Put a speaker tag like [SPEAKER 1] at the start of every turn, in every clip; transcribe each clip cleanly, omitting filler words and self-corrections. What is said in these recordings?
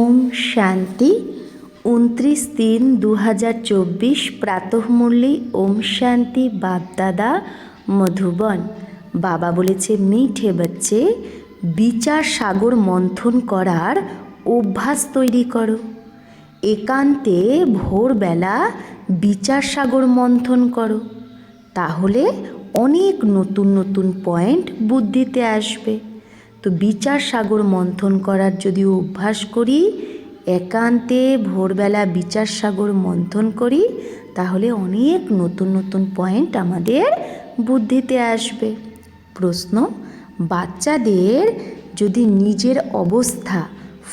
[SPEAKER 1] ओम शांति 29/3/2024 प्रातः मुरली ओम शांति बाप दादा मधुबन। बाबा বলেছে মিঠে बच्चे বিচার সাগর মন্থন করার অভ্যাস তৈরি করো। একান্তে ভোরবেলা বিচার সাগর মন্থন করো, তাহলে অনেক নতুন নতুন পয়েন্ট বুদ্ধিতে আসবে। তো বিচার সাগর মন্থন করার যদি অভ্যাস করি, একান্তে ভোরবেলা বিচার সাগর মন্থন করি, তাহলে অনেক নতুন নতুন পয়েন্ট আমাদের বুদ্ধিতে আসবে। প্রশ্ন, বাচ্চাদের যদি নিজের অবস্থা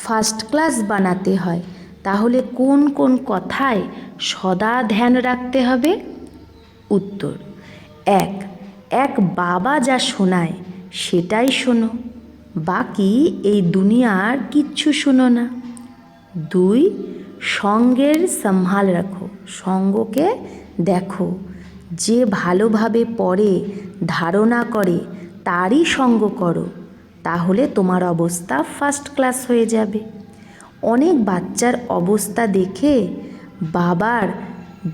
[SPEAKER 1] ফার্স্ট ক্লাস বানাতে হয়, তাহলে কোন কোন কথায় সদা ধ্যান রাখতে হবে? উত্তর, এক বাবা যা শোনায় সেটাই শোনো, বাকি এই দুনিয়ার কিচ্ছু শোনো না। 2, সঙ্গের সম্ভাল রাখো, সঙ্গকে দেখো, যে ভালোভাবে পড়ে ধারণা করে তারই সঙ্গ করো, তাহলে তোমার অবস্থা ফার্স্ট ক্লাস হয়ে যাবে। অনেক বাচ্চার অবস্থা দেখে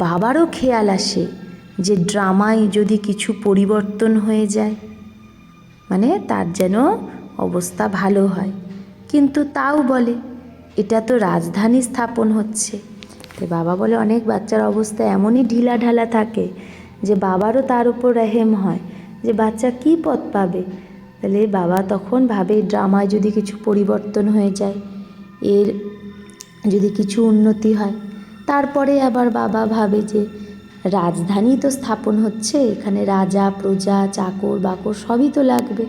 [SPEAKER 1] বাবারও খেয়াল আসে যে ড্রামায় যদি কিছু পরিবর্তন হয়ে যায়, মানে তার যেন অবস্থা ভালো হয়, কিন্তু তাও বলে এটা তো রাজধানী স্থাপন হচ্ছে। তো বাবা বলে অনেক বাচ্চার অবস্থা এমনই ঢিলা ঢালা থাকে যে বাবারও তার উপর রেহেম হয় যে বাচ্চা কি পথ পাবে। তাহলে বাবা তখন ভাবে ড্রামায় যদি কিছু পরিবর্তন হয়ে যায়, এর যদি কিছু উন্নতি হয়, তারপরে আবার বাবা ভাবে যে রাজধানী তো স্থাপন হচ্ছে, এখানে রাজা প্রজা চাকর বাকর সবই তো লাগবে।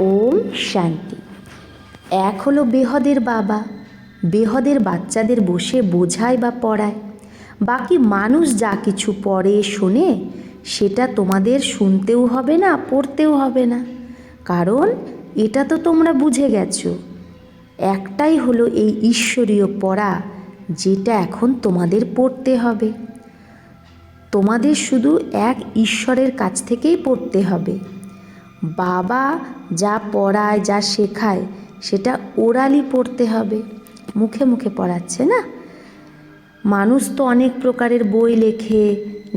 [SPEAKER 1] ওম শান্তি। এক হলো বেহদের বাবা, বেহদের বাচ্চাদের বসে বোঝায় বা পড়ায়। বাকি মানুষ যা কিছু পড়ে শোনে সেটা তোমাদের শুনতেও হবে না, পড়তেও হবে না, কারণ এটা তো তোমরা বুঝে গেছো। একটাই হলো এই ঈশ্বরীয় পড়া, যেটা এখন তোমাদের পড়তে হবে। তোমাদের শুধু এক ঈশ্বরের কাছ থেকেই পড়তে হবে। বাবা যা পড়ায় যা শেখায় সেটা ওরালি পড়তে হবে, মুখে মুখে পড়াচ্ছে না। মানুষ তো অনেক প্রকারের বই লেখে,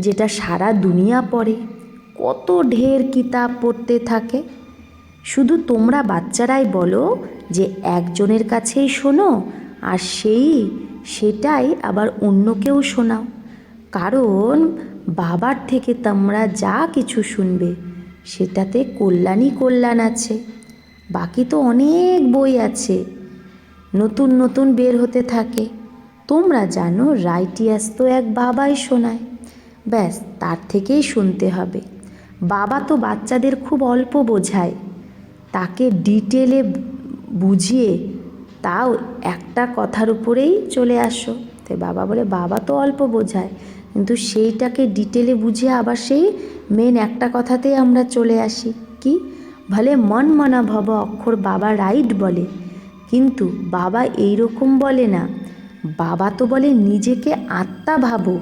[SPEAKER 1] যেটা সারা দুনিয়া পড়ে, কত ঢের কিতাব পড়তে থাকে। শুধু তোমরা বাচ্চারাই বলো যে একজনের কাছেই শোনো, আর সেটাই আবার অন্যকেও শোনাও, কারণ বাবার থেকে তোমরা যা কিছু শুনবে সেটাতে কল্যাণই কল্যাণ আছে। বাকি তো অনেক বই আছে, নতুন নতুন বের হতে থাকে। তোমরা জানো রাইটিয়াস তো এক বাবাই শোনায়, ব্যাস তার থেকেই শুনতে হবে। বাবা তো বাচ্চাদের খুব অল্প বোঝায়, তাকে ডিটেলে বুঝিয়ে তাও একটা কথার উপরেই চলে আসো। তো বাবা বলে বাবা তো অল্প বোঝায়, কিন্তু সেইটাকে ডিটেলে বুঝিয়ে আবার সেই মেন একটা কথাতেই আমরা চলে আসি। কি ভলে মন মনা ভব অক্ষর বাবা রাইট বলে, কিন্তু বাবা এই রকম বলে না। বাবা তো বলে নিজেকে আত্মা ভাবো,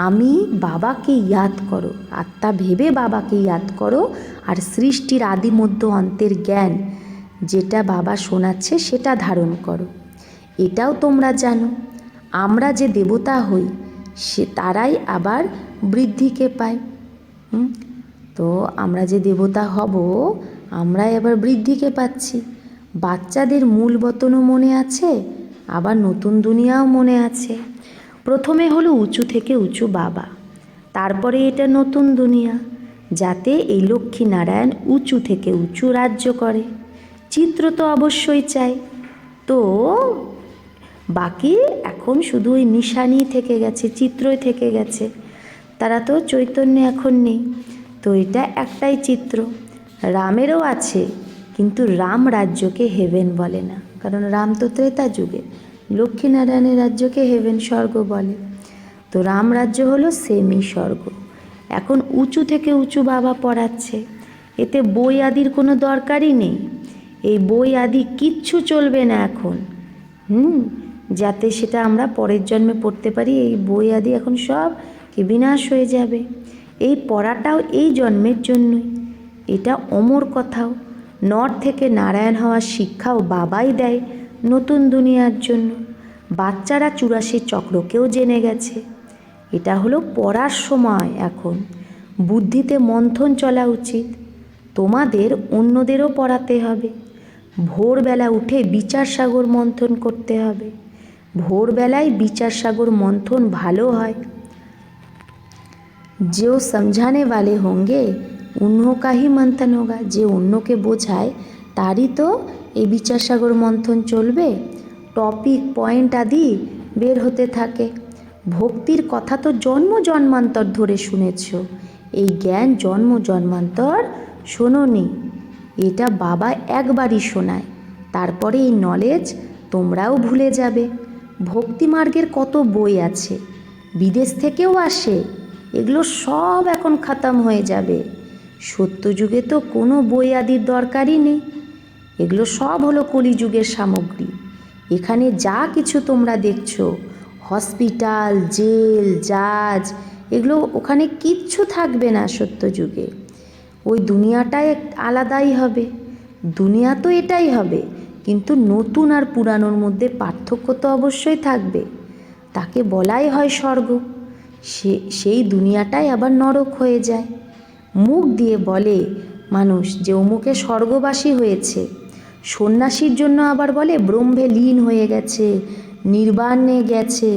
[SPEAKER 1] আমি বাবাকে ইয়াদ করো, আত্মা ভেবে বাবাকে ইয়াদ করো, আর সৃষ্টির আদি মধ্য অন্তের জ্ঞান যেটা বাবা শোনাচ্ছে সেটা ধারণ করো। এটাও তোমরা জানো আমরা যে দেবতা হই সে তারাই আবার বৃদ্ধিকে পায়। তো আমরা যে দেবতা হব আমরাই আবার বৃদ্ধিকে পাচ্ছি। বাচ্চাদের মূল বতনও মনে আছে, আবার নতুন দুনিয়াও মনে আছে। প্রথমে হলো উঁচু থেকে উঁচু বাবা, তারপরে এটা নতুন দুনিয়া, যাতে এই লক্ষ্মী নারায়ণ উঁচু থেকে উঁচু রাজ্য করে। চিত্র তো অবশ্যই চাই, তো বাকি এখন শুধু ওই নিশানি থেকে গেছে, চিত্রই থেকে গেছে, তারা তো চৈতন্য এখন নেই। তো এটা একটাই চিত্র, রামেরও আছে, কিন্তু রাম রাজ্যকে হেভেন বলে না, কারণ রাম তো ত্রেতা যুগে, লক্ষ্মীনারায়ণের রাজ্যকে হেভেন স্বর্গ বলে। তো রাম রাজ্য হলো সেমি স্বর্গ। এখন উঁচু থেকে উঁচু বাবা পড়াচ্ছে, এতে বই আদির কোনো দরকারই নেই। এই বই আদি কিচ্ছু চলবে না এখন, যাতে সেটা আমরা পরের জন্মে পড়তে পারি। এই বই আদি এখন সব কি বিনাশ হয়ে যাবে। এই পড়াটাও এই জন্মের জন্যই, এটা অমর কথাও। নর থেকে নারায়ণ হওয়ার শিক্ষাও বাবাই দেয়, নতুন দুনিয়ার জন্য। বাচ্চারা 84 চক্রকেও জেনে গেছে। এটা হলো পড়ার সময়। এখন বুদ্ধিতে মন্থন চলা উচিত। তোমাদের অন্যদেরও পড়াতে হবে। ভোরবেলা উঠে বিচার সাগর মন্থন করতে হবে। ভোরবেলায় বিচার সাগর মন্থন ভালো হয়। जो समझाने वाले होंगे उन्हों का ही मंथन होगा। যে অন্যকে বোঝায় তারই তো এই বিচার সাগর মন্থন চলবে। টপিক পয়েন্ট আদি বের হতে থাকে। ভক্তির কথা তো জন্ম জন্মান্তর ধরে শুনেছ। এই জ্ঞান জন্ম জন্মান্তর শোনোনি। এটা বাবা একবারই শোনায়, তারপরে এই নলেজ তোমরাও ভুলে যাবে। ভক্তি মার্গের কত বই আছে, বিদেশ থেকেও আসে। এগুলো সব এখন খতম হয়ে যাবে। সত্যযুগে তো কোনো বই আদির দরকারই নেই। এগুলো সব হলো কলিযুগের সামগ্রী। এখানে যা কিছু তোমরা দেখছো, হসপিটাল, জেল, জাজ, এগুলো ওখানে কিচ্ছু থাকবে না সত্যযুগে। ওই দুনিয়াটাই আলাদাই হবে। দুনিয়া তো এটাই হবে, কিন্তু নতুন আর পুরানোর মধ্যে পার্থক্য তো অবশ্যই থাকবে। তাকে বলাই হয় স্বর্গ। সেই দুনিয়াটাই আবার নরক হয়ে যায়। মুখ দিয়ে বলে মানুষ যে অমুকে স্বর্গবাসী হয়েছে, সন্ন্যাসীর জন্য আবার বলে ব্রহ্মে লীন হয়ে গেছে, নির্বাণে গেছে।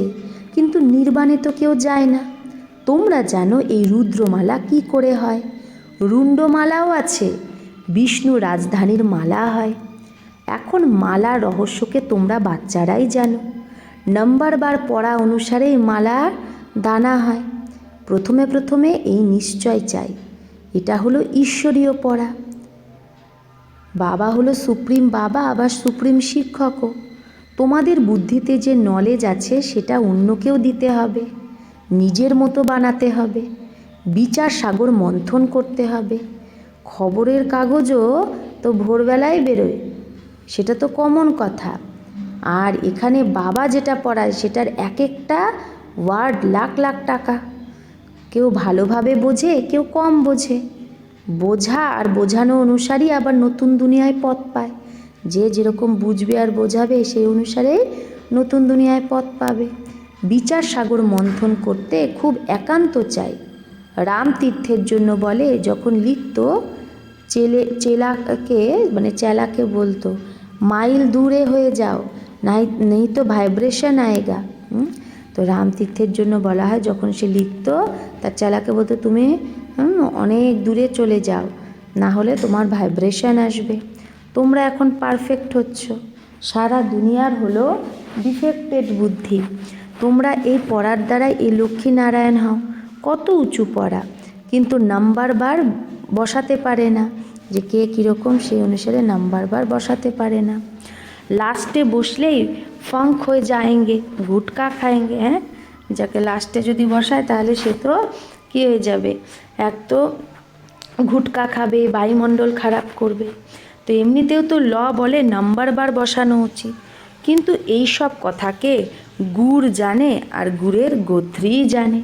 [SPEAKER 1] কিন্তু নির্বাণে তো কেউ যায় না। তোমরা জানো এই রুদ্রমালা কি করে হয়। রুণ্ডমালাও আছে, বিষ্ণু রাজধানীর মালা হয়। এখন মালার রহস্যকে তোমরা বাচ্চারাই জানো। নাম্বার বার পড়া অনুসারে এই মালার দানা হয়। প্রথমে প্রথমে এই নিশ্চয় চাই, এটা হলো ঈশ্বরীয় পড়া। বাবা হলো সুপ্রিম বাবা, আবার সুপ্রিম শিক্ষকও। তোমাদের বুদ্ধিতে যে নলেজ আছে সেটা অন্যকেও দিতে হবে, নিজের মতো বানাতে হবে, বিচার সাগর মন্থন করতে হবে। খবরের কাগজও তো ভোরবেলায় বেরোয়, সেটা তো কমন কথা। আর এখানে বাবা যেটা পড়ায় সেটার এক একটা ওয়ার্ড লাখ লাখ টাকা। কেউ ভালোভাবে বোঝে, কেউ কম বোঝে। বোঝা আর বোঝানো অনুসারেই আবার নতুন দুনিয়ায় পথ পায়। যে যেরকম বুঝবে আর বোঝাবে সেই অনুসারেই নতুন দুনিয়ায় পথ পাবে। বিচার সাগর মন্থন করতে খুব একান্ত চাই। রামতীর্থের জন্য বলে যখন লিখত, চেলাকে বলতো মাইল দূরে হয়ে যাও, নেই তো ভাইব্রেশন আয়েগা। তো রামতীর্থের জন্য বলা হয় যখন সে লিখত তার চেলাকে বলতো তুমি অনেক দূরে চলে যাও, না হলে তোমার ভাইব্রেশন আসবে। তোমরা এখন পারফেক্ট হচ্ছ। সারা দুনিয়ার হলো ডিফেক্টেড বুদ্ধি। তোমরা এই পড়ার দ্বারাই এই লক্ষ্মীনারায়ণ হও। কত উঁচু পড়া, কিন্তু নাম্বার বার বসাতে পারে না। যে কে কীরকম সেই অনুসারে নাম্বার বার বসাতে পারে না। লাস্টে বসলেই ফাঙ্ক হয়ে যাएंगे, গুটকা খাएंगे। হ্যাঁ, যাকে লাস্টে যদি বসায় তাহলে সে তো কী হয়ে যাবে, এক তো গুটকা খাবে, বায়ুমণ্ডল খারাপ করবে। তো এমনিতেও তো ল বলে নাম্বার বার বসানো উচিত, কিন্তু এই সব কথাকে গুড় জানে আর গুড়ের গোত্রী জানে।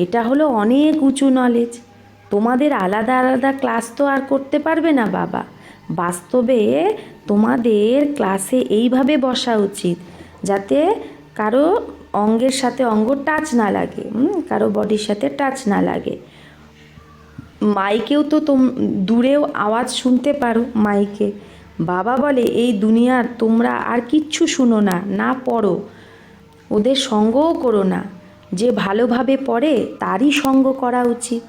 [SPEAKER 1] এটা হলো অনেক উঁচু নলেজ। তোমাদের আলাদা আলাদা ক্লাস তো আর করতে পারবে না বাবা। বাস্তবে তোমাদের ক্লাসে এইভাবে বসা উচিত যাতে কারো অঙ্গের সাথে অঙ্গ টাচ না লাগে, কারো বডির সাথে টাচ না লাগে। মাইকেও তো দূরেও আওয়াজ শুনতে পারো মাইকে। বাবা বলে এই দুনিয়ার তোমরা আর কিচ্ছু শুনো না, না পড়ো, ওদের সঙ্গও করো না। যে ভালোভাবে পড়ে তারই সঙ্গ করা উচিত।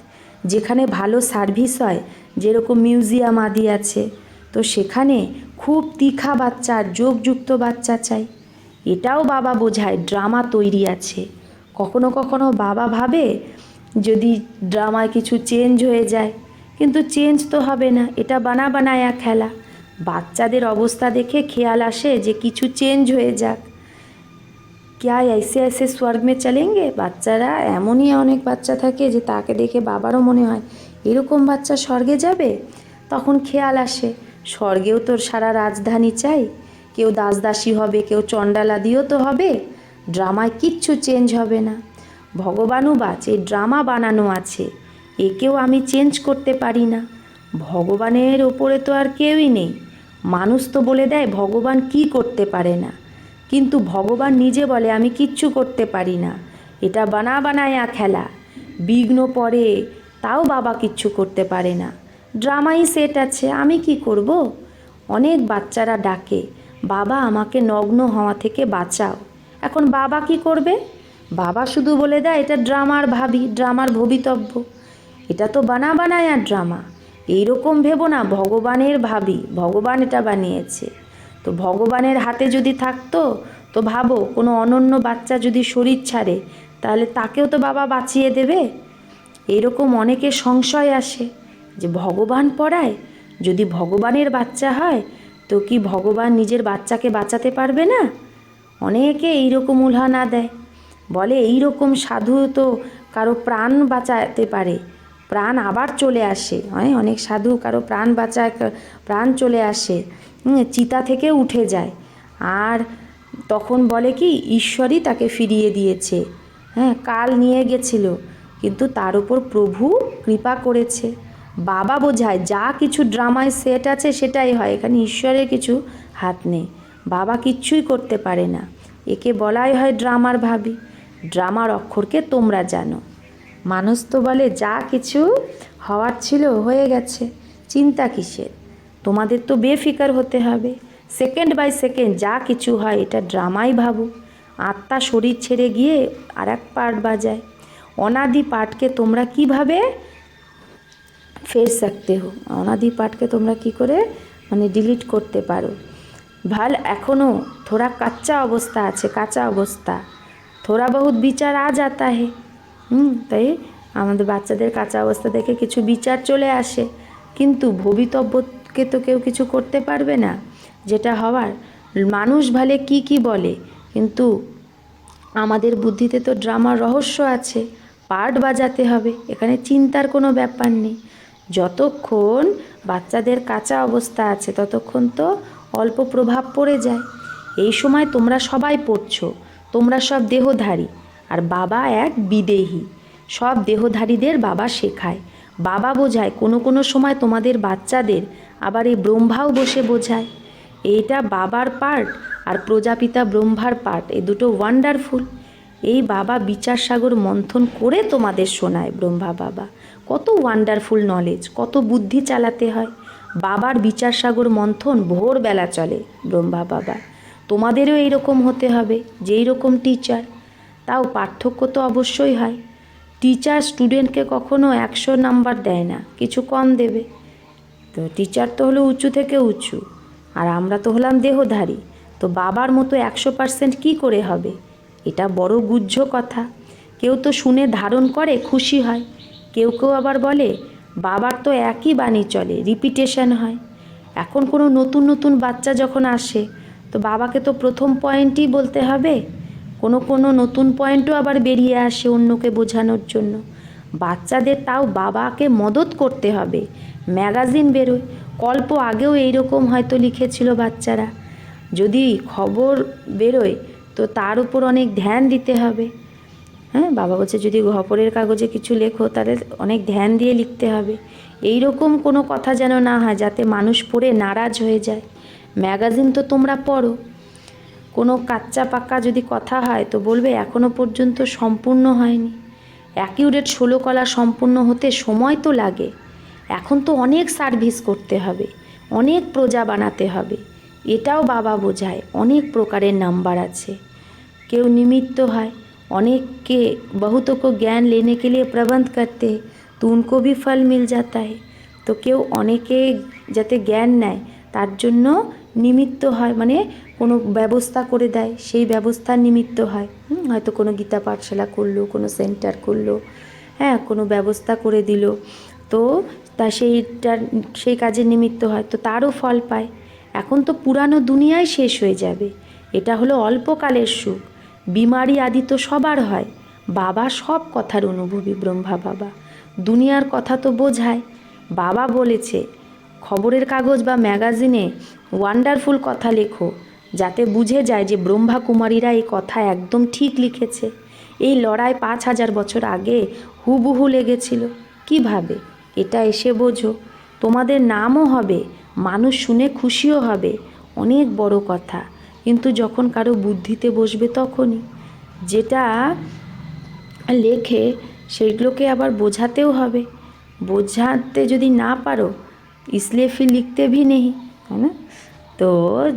[SPEAKER 1] যেখানে ভালো সার্ভিস হয়, যেরকম মিউজিয়াম আদি আছে, তো সেখানে খুব তীখা বাচ্চা, যোগযুক্ত বাচ্চা চাই। এটাও বাবা বোঝায় ড্রামা তৈরি আছে। কখনো কখনো বাবা ভাবে যদি ড্রামায় কিছু চেঞ্জ হয়ে যায়, কিন্তু চেঞ্জ তো হবে না, এটা বানায়া খেলা। বাচ্চাদের অবস্থা দেখে খেয়াল আসে যে কিছু চেঞ্জ হয়ে যাক। क्या ऐसे ऐसे स्वर्ग में चलेंगे। বাচ্চারা এমনই অনেক বাচ্চা থাকে যে তাকে দেখে বাবারও মনে হয় এরকম বাচ্চা স্বর্গে যাবে। তখন খেয়াল আসে স্বর্গেও তো সারা রাজধানী চাই, কেউ দাসদাসী হবে, কেউ চণ্ডালাদিও তো হবে। ড্রামায় কিচ্ছু চেঞ্জ হবে না। ভগবানও বাচ, এই ড্রামা বানানো আছে, একেও আমি চেঞ্জ করতে পারি না। ভগবানের ওপরে তো আর কেউই নেই। মানুষ তো বলে দেয় ভগবান কি করতে পারে না, কিন্তু ভগবান নিজে বলে আমি কিচ্ছু করতে পারি না, এটা বানায়া খেলা। বিঘ্ন পড়ে তাও বাবা কিচ্ছু করতে পারে না, ড্রামাই সেট আছে, আমি কি করব। অনেক বাচ্চারা ডাকে বাবা আমাকে নগ্ন হওয়া থেকে বাঁচাও। এখন বাবা কি করবে? বাবা শুধু বলে দেয় এটা ড্রামার ভবিতব্য, এটা তো বানায়া ড্রামা। এইরকম ভেবো না ভগবানের ভাবি, ভগবান এটা বানিয়েছে। তো ভগবানের হাতে যদি থাকতো তো ভাবো কোনো অনন্য বাচ্চা যদি শরীর ছাড়ে তাহলে তাকেও তো বাবা বাঁচিয়ে দেবে। এইরকম অনেকের সংশয় আসে যে ভগবান পড়ায়, যদি ভগবানের বাচ্চা হয় তো কি ভগবান নিজের বাচ্চাকে বাঁচাতে পারবে না? অনেকে এইরকম উলহানা দেয়, বলে এইরকম সাধু তো কারো প্রাণ বাঁচাতে পারে, প্রাণ আবার চলে আসে। অনেক সাধু কারো প্রাণ বাঁচায়, প্রাণ চলে আসে, চিতা থেকে উঠে যায়, আর তখন বলে কি ঈশ্বরই তাকে ফিরিয়ে দিয়েছে। কাল নিয়ে গেছিল, কিন্তু তার উপর প্রভু কৃপা করেছে। বাবা বোঝায় যা কিছু ড্রামায় সেট আছে সেটাই হয়, এখানে ঈশ্বরের কিছু হাত নেই, বাবা কিচ্ছুই করতে পারে না। একে বলাই হয় ড্রামার ভাবি। ড্রামার অক্ষরকে তোমরা জানো। মানুষ তো বলে যা কিছু হওয়ার ছিল হয়ে গেছে, চিন্তা কিসের? তোমাদের তো বেফিকার হতে হবে, সেকেন্ড বাই সেকেন্ড যা কিছু হয় এটা ড্রামাই ভাবো। আত্মা শরীর ছেড়ে গিয়ে আর এক পার্ট বাজায়। অনাদি পাঠকে তোমরা কিভাবে ফের सकते हो, অনাদি পাঠকে তোমরা কি করে ডিলিট করতে পারো। ভাল এখনও থোড়া কাচ্চা অবস্থা আছে, কাঁচা অবস্থা, থোড়া বহুত বিচার আ যাতা হে। তাই আমাদের বাচ্চাদের কাঁচা অবস্থা দেখে কিছু বিচার চলে আসে, কিন্তু ভবিতব্যকে তো কেউ কিছু করতে পারবে না। যেটা হওয়ার মানুষ ভালে কি বলে, কিন্তু আমাদের বুদ্ধিতে তো ড্রামার রহস্য আছে, পার্ট বাজাতে হবে, এখানে চিন্তার কোনো ব্যাপার নেই। যতক্ষণ বাচ্চাদের কাঁচা অবস্থা আছে ততক্ষণ তো অল্প প্রভাব পড়ে যায়। এই সময় তোমরা সবাই পড়ছো, তোমরা সব দেহধারী, আর বাবা এক বিদেহী। সব দেহধারীদের বাবা শেখায়, বাবা বোঝায়, কোনো সময় তোমাদের বাচ্চাদের আবার এই ব্রহ্মাও বসে বোঝায়। এইটা বাবার পার্ট আর প্রজাপিতা ব্রহ্মার পার্ট, এই দুটো ওয়ান্ডারফুল। এই বাবা বিচার সাগর মন্থন করে তোমাদের শোনায়। ব্রহ্মা বাবা কত ওয়ান্ডারফুল নলেজ, কত বুদ্ধি চালাতে হয়। বাবার বিচার সাগর মন্থন ভোরবেলা চলে ব্রহ্মা বাবা। তোমাদেরও এইরকম হতে হবে, যেই রকম টিচার। তাও পার্থক্য তো অবশ্যই হয়। টিচার স্টুডেন্টকে কখনো 100 নাম্বার দেয় না, কিছু কম দেবে। তো টিচার তো হলো উঁচু থেকে উঁচু, আর আমরা তো হলাম দেহধারী। তো বাবার মতো 100% কী করে হবে? এটা বড় গুহ্য কথা। কেউ তো শুনে ধারণ করে, খুশি হয়। কেউ আবার বলে বাবার তো একই বাণী চলে, রিপিটেশন হয়। এখন কোনো নতুন বাচ্চা যখন আসে তো বাবাকে তো প্রথম পয়েন্টই বলতে হবে। কোনো নতুন পয়েন্টও আবার বেরিয়ে আসে অন্যকে বোঝানোর জন্য। বাচ্চাদের তাও বাবাকে মদত করতে হবে। ম্যাগাজিন বেরোয়, কল্প আগেও এইরকম হয়তো লিখেছিল বাচ্চারা। যদি খবর বেরোয় তো তার উপর অনেক ধ্যান দিতে হবে। বাবা বলছে যদি খবরের কাগজে কিছু লেখো তাহলে অনেক ধ্যান দিয়ে লিখতে হবে। এই রকম কোনো কথা যেন না হয় যাতে মানুষ পড়ে নারাজ হয়ে যায়। ম্যাগাজিন তো তোমরা পড়ো, কোনো কাচ্চা পাক্কা যদি কথা হয় তো বলবে এখনও পর্যন্ত সম্পূর্ণ হয়নি। অ্যাকিউরেট 16 কলা সম্পূর্ণ হতে সময় তো লাগে। এখন তো অনেক সার্ভিস করতে হবে, অনেক প্রজা বানাতে হবে। এটাও বাবা বোঝায়। অনেক প্রকারের নাম্বার আছে। কেউ নিমিত্ত হয়, অনেককে बहुतों को ज्ञान लेने के लिए प्रबंध करते हैं तो उनको भी फल मिल जाता है। তো কেউ অনেকে যাতে জ্ঞান নেয় তার জন্য নিমিত্ত হয়, কোনো ব্যবস্থা করে দেয়, সেই ব্যবস্থার নিমিত্ত হয়। হয়তো কোনো গীতা পাঠশালা করলো, কোনো সেন্টার করলো, কোনো ব্যবস্থা করে দিল, তো তা সেই কাজের নিমিত্ত হয়, তো তারও ফল পায়। এখন তো পুরানো দুনিয়ায় শেষ হয়ে যাবে, এটা হলো অল্পকালের সুখ। বিমারি আদি তো সবার হয়। বাবা সব কথার অনুভবী ব্রহ্মা বাবা, দুনিয়ার কথা তো বোঝায়। বাবা বলেছে খবরের কাগজ বা ম্যাগাজিনে ওয়ান্ডারফুল কথা লেখো, যাতে বুঝে যায় যে ব্রহ্মা কুমারীরা এই কথা একদম ঠিক লিখেছে। এই লড়াই 5000 বছর আগে হুবহু লেগেছিল। কিভাবে? এটা এসে বোঝো। তোমাদের নামও হবে মানুষ শুনে খুশিও হবে, অনেক বড় কথা। কিন্তু যখন কারো বুদ্ধিতে বসবে তখনই যেটা লেখে সেগুলোকে আবার বোঝাতেও হবে। বোঝাতে যদি না পারো इसलिए फिर लिखते भी नहीं, है ना। তো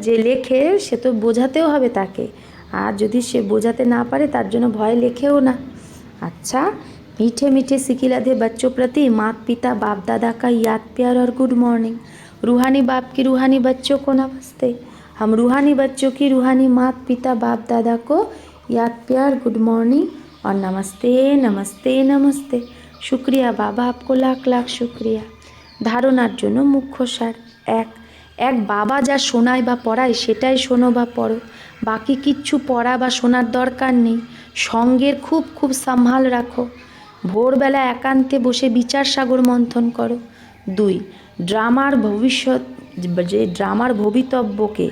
[SPEAKER 1] যে লেখে সে তো বোঝাতেও হবে তাকে, আর যদি সে বোঝাতে না পারে তার জন্য ভয় লেখেও না। अच्छा, मीठे मीठे सिकिलाधे बच्चों प्रति माता पिता बाप दादा का याद प्यार और गुड मॉर्निंग। रूहानी बाप की रूहानी बच्चों को नमस्ते। हम रूहानी बच्चों की रूहानी माता पिता बाप दादा को याद प्यार गुड मॉर्निंग और नमस्ते नमस्ते नमस्ते। शुक्रिया बाबा, आपको लाख लाख शुक्रिया। ধারণার জন্য মুখ্য সার এক বাবা যা শোনায় বা পড়ায় সেটাই শোনো বা পড়ো, বাকি কিচ্ছু পড়া বা শোনার দরকার নেই। সঙ্গের খুব খুব সম্ভাল রাখো। ভোরবেলা একান্তে বসে বিচার সাগর মন্থন করো। 2, ড্রামার ভবিতব্যকে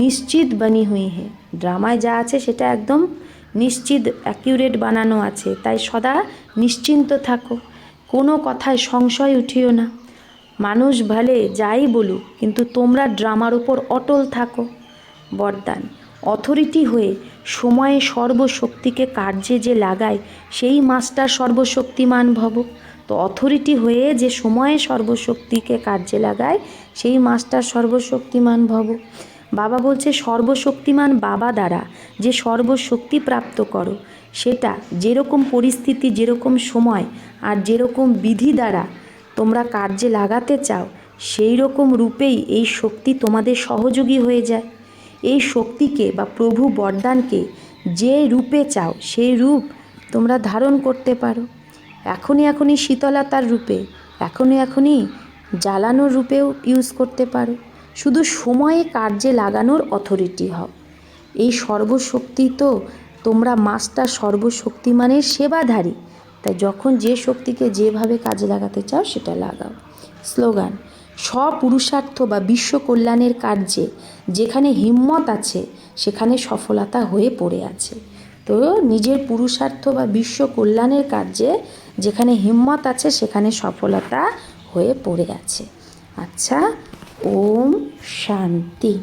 [SPEAKER 1] নিশ্চিত বানি হুই হে। ড্রামায় যা আছে সেটা একদম নিশ্চিত অ্যাকিউরেট বানানো আছে, তাই সদা নিশ্চিন্ত থাকো। কোনো কথায় সংশয় উঠিও না। মানুষ ভলে যাই বলুক কিন্তু তোমরা ড্রামার উপর অটল থাকো। বরদান, অথরিটি হয়ে সময়ে সর্বশক্তিকে কার্যে যে লাগায় সেই মাস্টার সর্বশক্তিমান ভব। তো অথরিটি হয়ে যে সময়ে সর্বশক্তিকে কার্যে লাগায় সেই মাস্টার সর্বশক্তিমান ভব। বাবা বলছে সর্বশক্তিমান বাবা দ্বারা যে সর্বশক্তি প্রাপ্ত করো, সেটা যেরকম পরিস্থিতি, যেরকম সময় আর যেরকম বিধি দ্বারা তোমরা কার্যে লাগাতে চাও সেই রকম রূপেই এই শক্তি তোমাদের সহযোগী হয়ে যায়। এই শক্তিকে বা প্রভু বরদানকে যে রূপে চাও সেই রূপ তোমরা ধারণ করতে পারো। এখনই শীতলতার রূপে, এখনই জ্বালানোর রূপেও ইউজ করতে পারো। শুধু সময়ে কার্যে লাগানোর অথরিটি হও। এই সর্বশক্তি তো তোমরা মাস্টার সর্বশক্তিমানের সেবাধারী, তাই যখন যে শক্তিকে যেভাবে কাজে লাগাতে চাও সেটা লাগাও। স্লোগান, স্বপুরুষার্থ বা বিশ্ব কল্যাণের কার্যে যেখানে হিম্মত আছে সেখানে সফলতা হয়ে পড়ে আছে। তো নিজের পুরুষার্থ বা বিশ্ব কল্যাণের কার্যে যেখানে হিম্মত আছে সেখানে সফলতা হয়ে পড়ে আছে। আচ্ছা, ওম শান্তি।